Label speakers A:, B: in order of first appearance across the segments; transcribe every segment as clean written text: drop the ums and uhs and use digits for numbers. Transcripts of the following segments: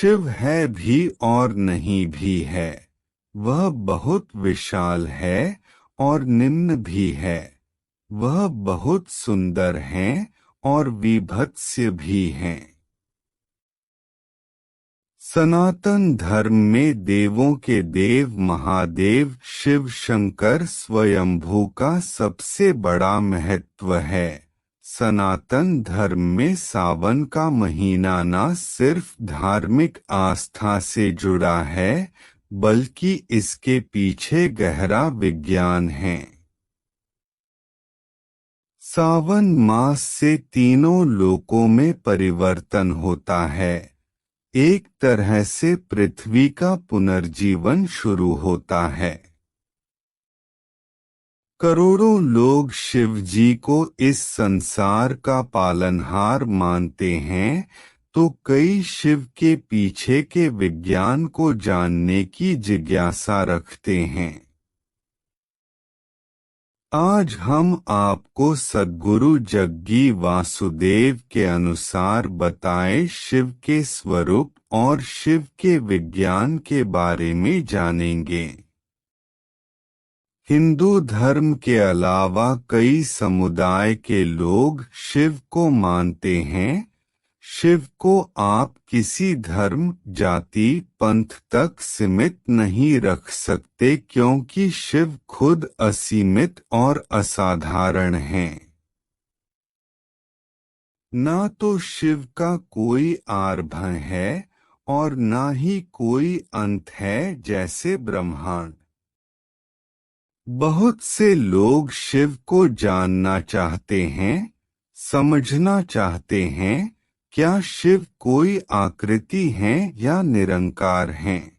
A: शिव है भी और नहीं भी है, वह बहुत विशाल है और निम्न भी है, वह बहुत सुंदर हैं और विभत्स्य भी हैं। सनातन धर्म में देवों के देव महादेव शिव शंकर स्वयंभू का सबसे बड़ा महत्व है। सनातन धर्म में सावन का महीना न सिर्फ धार्मिक आस्था से जुड़ा है, बल्कि इसके पीछे गहरा विज्ञान है। सावन मास से तीनों लोकों में परिवर्तन होता है। एक तरह से पृथ्वी का पुनर्जीवन शुरू होता है। करोड़ों लोग शिव जी को इस संसार का पालनहार मानते हैं, तो कई शिव के पीछे के विज्ञान को जानने की जिज्ञासा रखते हैं। आज हम आपको सद्गुरु जग्गी वासुदेव के अनुसार बताए शिव के स्वरूप और शिव के विज्ञान के बारे में जानेंगे। हिंदू धर्म के अलावा कई समुदाय के लोग शिव को मानते हैं। शिव को आप किसी धर्म, जाति, पंथ तक सीमित नहीं रख सकते, क्योंकि शिव खुद असीमित और असाधारण हैं। ना तो शिव का कोई आरंभ है और ना ही कोई अंत है, जैसे ब्रह्मांड। बहुत से लोग शिव को जानना चाहते हैं, समझना चाहते हैं, क्या शिव कोई आकृति हैं या निरंकार हैं?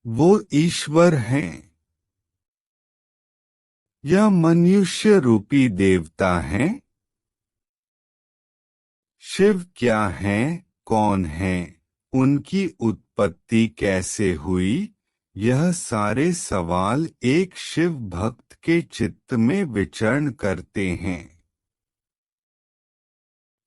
A: वो ईश्वर हैं या मनुष्य रूपी देवता हैं? शिव क्या हैं, कौन हैं, उनकी उत्पत्ति कैसे हुई? यह सारे सवाल एक शिव भक्त के चित्त में विचरण करते हैं।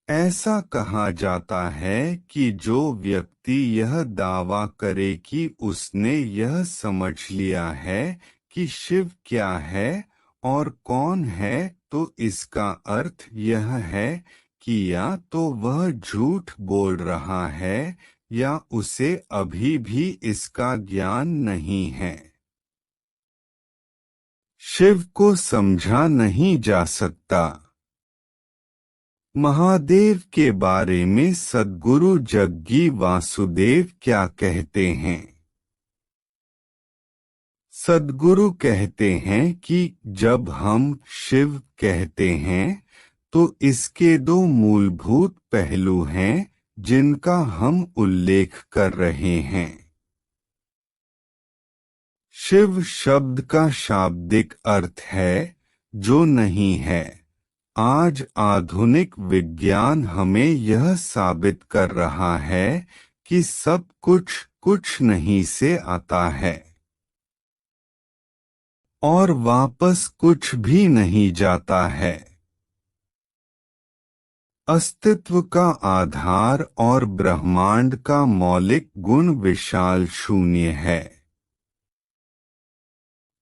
A: ऐसा कहा जाता है कि जो व्यक्ति यह दावा करे कि उसने यह समझ लिया है कि शिव क्या है और कौन है, तो इसका अर्थ यह है कि या तो वह झूठ बोल रहा है या उसे अभी भी इसका ज्ञान नहीं है। शिव को समझा नहीं जा सकता। महादेव के बारे में सद्गुरु जग्गी वासुदेव क्या कहते हैं? सद्गुरु कहते हैं कि जब हम शिव कहते हैं तो इसके दो मूलभूत पहलू हैं जिनका हम उल्लेख कर रहे हैं। शिव शब्द का शाब्दिक अर्थ है जो नहीं है। आज आधुनिक विज्ञान हमें यह साबित कर रहा है कि सब कुछ नहीं से आता है और वापस कुछ भी नहीं जाता है। अस्तित्व का आधार और ब्रह्मांड का मौलिक गुण विशाल शून्य है।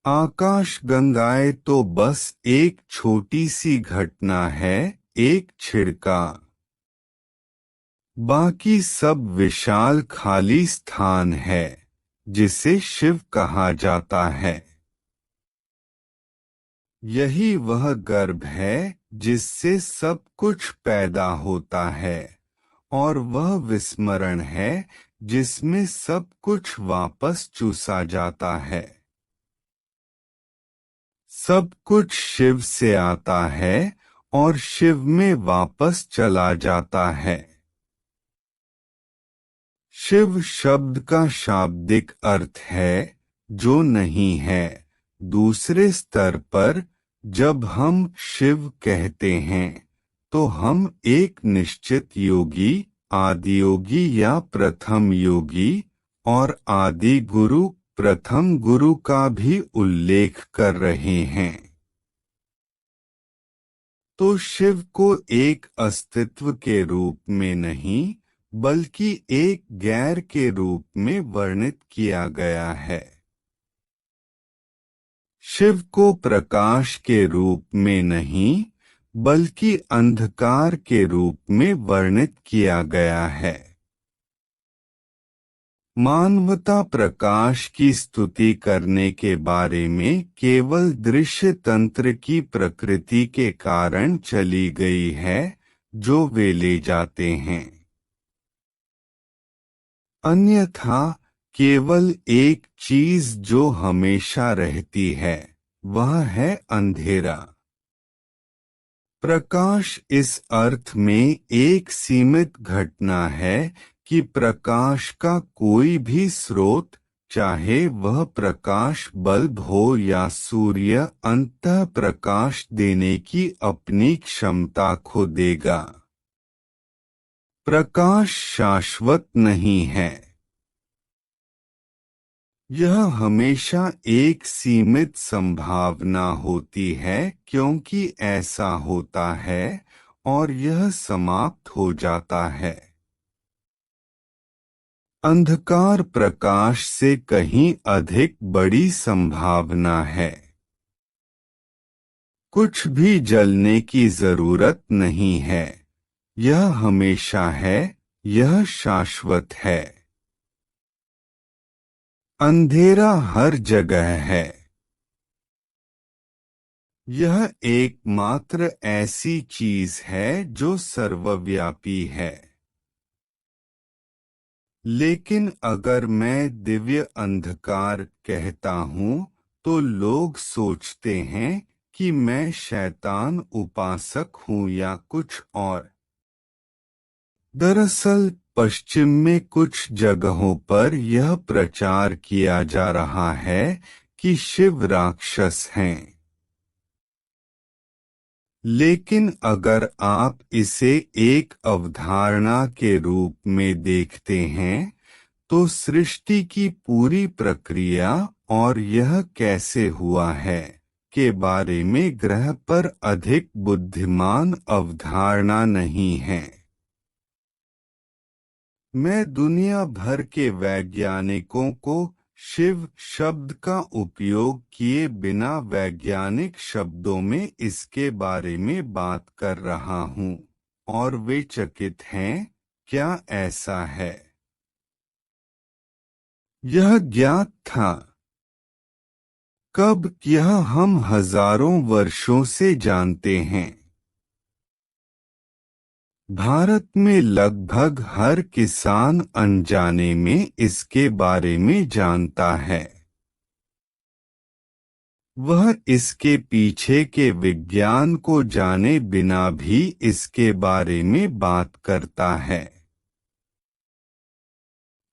A: आकाश गंगाएं तो बस एक छोटी सी घटना है, एक छिड़का। बाकी सब विशाल खाली स्थान है जिसे शिव कहा जाता है। यही वह गर्भ है जिससे सब कुछ पैदा होता है और वह विस्मरण है जिसमें सब कुछ वापस चूसा जाता है। सब कुछ शिव से आता है और शिव में वापस चला जाता है। शिव शब्द का शाब्दिक अर्थ है जो नहीं है। दूसरे स्तर पर जब हम शिव कहते हैं तो हम एक निश्चित योगी, आदियोगी या प्रथम योगी और आदि गुरु, प्रथम गुरु का भी उल्लेख कर रहे हैं। तो शिव को एक अस्तित्व के रूप में नहीं, बल्कि एक गैर के रूप में वर्णित किया गया है। शिव को प्रकाश के रूप में नहीं, बल्कि अंधकार के रूप में वर्णित किया गया है। मानवता प्रकाश की स्तुति करने के बारे में केवल दृश्य तंत्र की प्रकृति के कारण चली गई है, जो वे ले जाते हैं। अन्यथा केवल एक चीज जो हमेशा रहती है, वह है अंधेरा। प्रकाश इस अर्थ में एक सीमित घटना है कि प्रकाश का कोई भी स्रोत, चाहे वह प्रकाश बल्ब हो या सूर्य, अंततः प्रकाश देने की अपनी क्षमता खो देगा। प्रकाश शाश्वत नहीं है। यह हमेशा एक सीमित संभावना होती है क्योंकि ऐसा होता है और यह समाप्त हो जाता है। अंधकार प्रकाश से कहीं अधिक बड़ी संभावना है। कुछ भी जलने की जरूरत नहीं है। यह हमेशा है, यह शाश्वत है। अंधेरा हर जगह है। यह एकमात्र ऐसी चीज है जो सर्वव्यापी है। लेकिन अगर मैं दिव्य अंधकार कहता हूँ, तो लोग सोचते हैं कि मैं शैतान उपासक हूँ या कुछ और। दरअसल पश्चिम में कुछ जगहों पर यह प्रचार किया जा रहा है कि शिव राक्षस हैं। लेकिन अगर आप इसे एक अवधारणा के रूप में देखते हैं, तो सृष्टि की पूरी प्रक्रिया और यह कैसे हुआ है के बारे में ग्रह पर अधिक बुद्धिमान अवधारणा नहीं है। मैं दुनिया भर के वैज्ञानिकों को शिव शब्द का उपयोग किए बिना वैज्ञानिक शब्दों में इसके बारे में बात कर रहा हूँ, और वे चकित हैं। क्या ऐसा है? यह ज्ञात था। कब? यह हम हजारों वर्षों से जानते हैं। भारत में लगभग हर किसान अनजाने में इसके बारे में जानता है। वह इसके पीछे के विज्ञान को जाने बिना भी इसके बारे में बात करता है।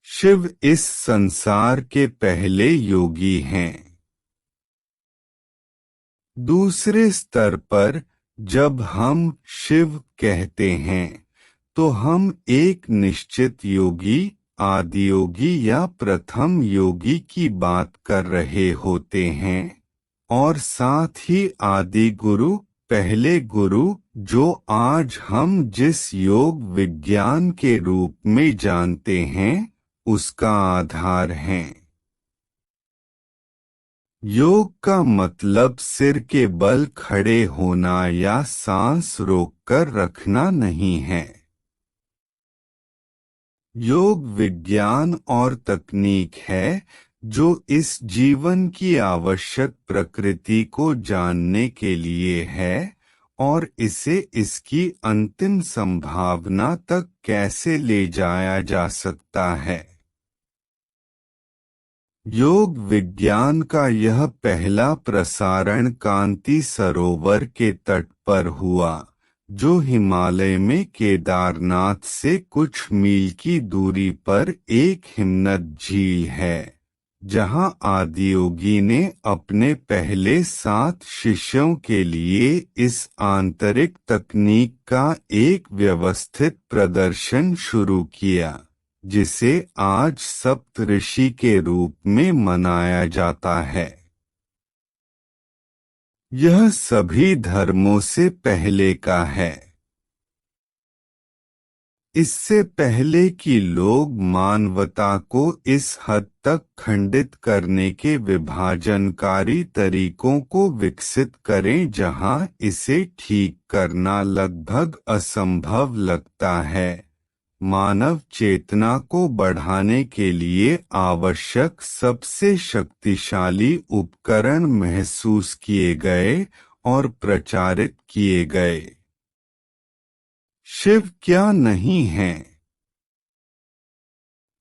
A: शिव इस संसार के पहले योगी हैं। दूसरे स्तर पर जब हम शिव कहते हैं, तो हम एक निश्चित योगी, आदियोगी या प्रथम योगी की बात कर रहे होते हैं, और साथ ही आदि गुरु, पहले गुरु, जो आज हम जिस योग विज्ञान के रूप में जानते हैं, उसका आधार हैं। योग का मतलब सिर के बल खड़े होना या सांस रोककर रखना नहीं है। योग विज्ञान और तकनीक है जो इस जीवन की आवश्यक प्रकृति को जानने के लिए है और इसे इसकी अंतिम संभावना तक कैसे ले जाया जा सकता है। योग विज्ञान का यह पहला प्रसारण कांति सरोवर के तट पर हुआ, जो हिमालय में केदारनाथ से कुछ मील की दूरी पर एक हिमनद झील है, जहां आदियोगी ने अपने पहले 7 शिष्यों के लिए इस आंतरिक तकनीक का एक व्यवस्थित प्रदर्शन शुरू किया, जिसे आज सप्तऋषि के रूप में मनाया जाता है। यह सभी धर्मों से पहले का है। इससे पहले कि लोग मानवता को इस हद तक खंडित करने के विभाजनकारी तरीकों को विकसित करें जहां इसे ठीक करना लगभग असंभव लगता है, मानव चेतना को बढ़ाने के लिए आवश्यक सबसे शक्तिशाली उपकरण महसूस किए गए और प्रचारित किए गए। शिव क्या नहीं है?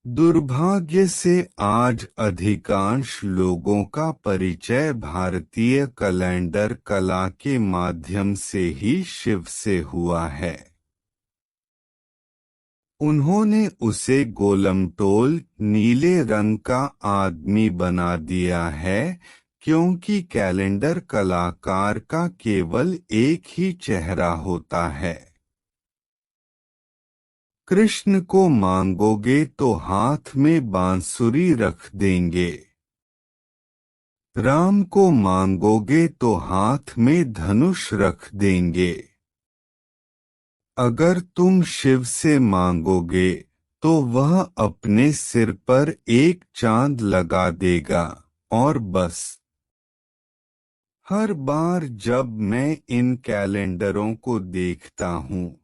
A: दुर्भाग्य से आज अधिकांश लोगों का परिचय भारतीय कैलेंडर कला के माध्यम से ही शिव से हुआ है। उन्होंने उसे गोलमटोल नीले रंग का आदमी बना दिया है क्योंकि कैलेंडर कलाकार का केवल एक ही चेहरा होता है। कृष्ण को मांगोगे तो हाथ में बांसुरी रख देंगे, राम को मांगोगे तो हाथ में धनुष रख देंगे। अगर तुम शिव से मांगोगे तो वह अपने सिर पर एक चांद लगा देगा और बस। हर बार जब मैं इन कैलेंडरों को देखता हूँ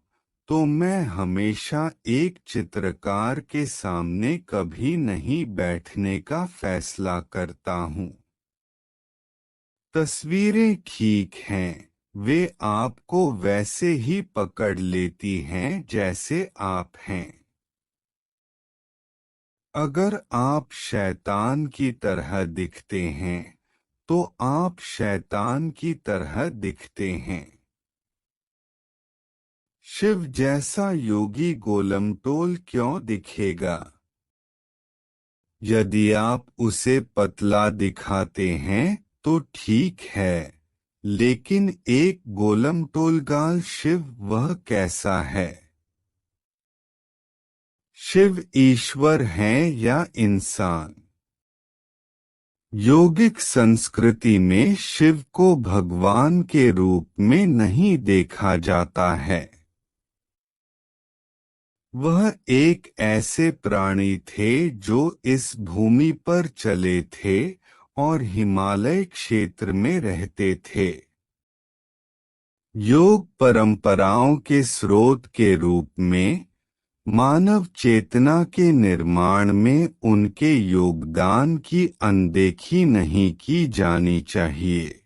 A: तो मैं हमेशा एक चित्रकार के सामने कभी नहीं बैठने का फैसला करता हूँ। तस्वीरें ठीक हैं, वे आपको वैसे ही पकड़ लेती हैं जैसे आप हैं। अगर आप शैतान की तरह दिखते हैं तो आप शैतान की तरह दिखते हैं। शिव जैसा योगी गोलमटोल क्यों दिखेगा? यदि आप उसे पतला दिखाते हैं तो ठीक है, लेकिन एक गोलमटोलगाल शिव वह कैसा है? शिव ईश्वर हैं या इंसान? योगिक संस्कृति में शिव को भगवान के रूप में नहीं देखा जाता है। वह एक ऐसे प्राणी थे जो इस भूमि पर चले थे और हिमालय क्षेत्र में रहते थे। योग परंपराओं के स्रोत के रूप में मानव चेतना के निर्माण में उनके योगदान की अनदेखी नहीं की जानी चाहिए।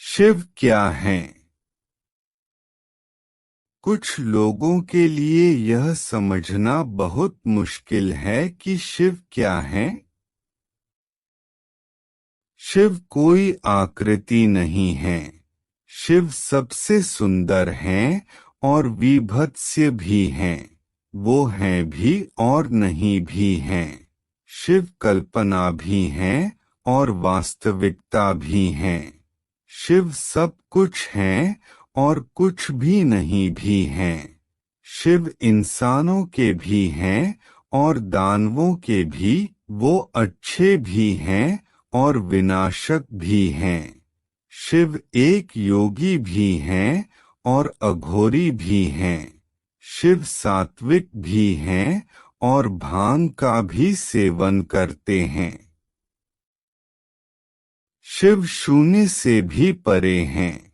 A: शिव क्या हैं? कुछ लोगों के लिए यह समझना बहुत मुश्किल है कि शिव क्या है। शिव कोई आकृति नहीं है। शिव सबसे सुंदर हैं और वीभत्स्य भी हैं। वो हैं भी और नहीं भी हैं। शिव कल्पना भी हैं और वास्तविकता भी हैं। शिव सब कुछ हैं और कुछ भी नहीं भी हैं। शिव इंसानों के भी हैं और दानवों के भी, वो अच्छे भी हैं और विनाशक भी हैं। शिव एक योगी भी हैं और अघोरी भी हैं। शिव सात्विक भी हैं और भांग का भी सेवन करते हैं। शिव शून्य से भी परे हैं।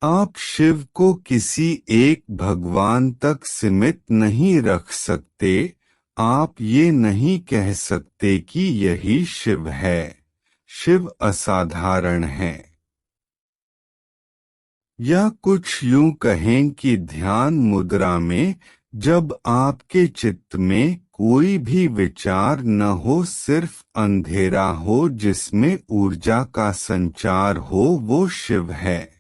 A: आप शिव को किसी एक भगवान तक सीमित नहीं रख सकते। आप ये नहीं कह सकते कि यही शिव है। शिव असाधारण है। या कुछ यूं कहें कि ध्यान मुद्रा में जब आपके चित्त में कोई भी विचार न हो, सिर्फ अंधेरा हो जिसमें ऊर्जा का संचार हो, वो शिव है।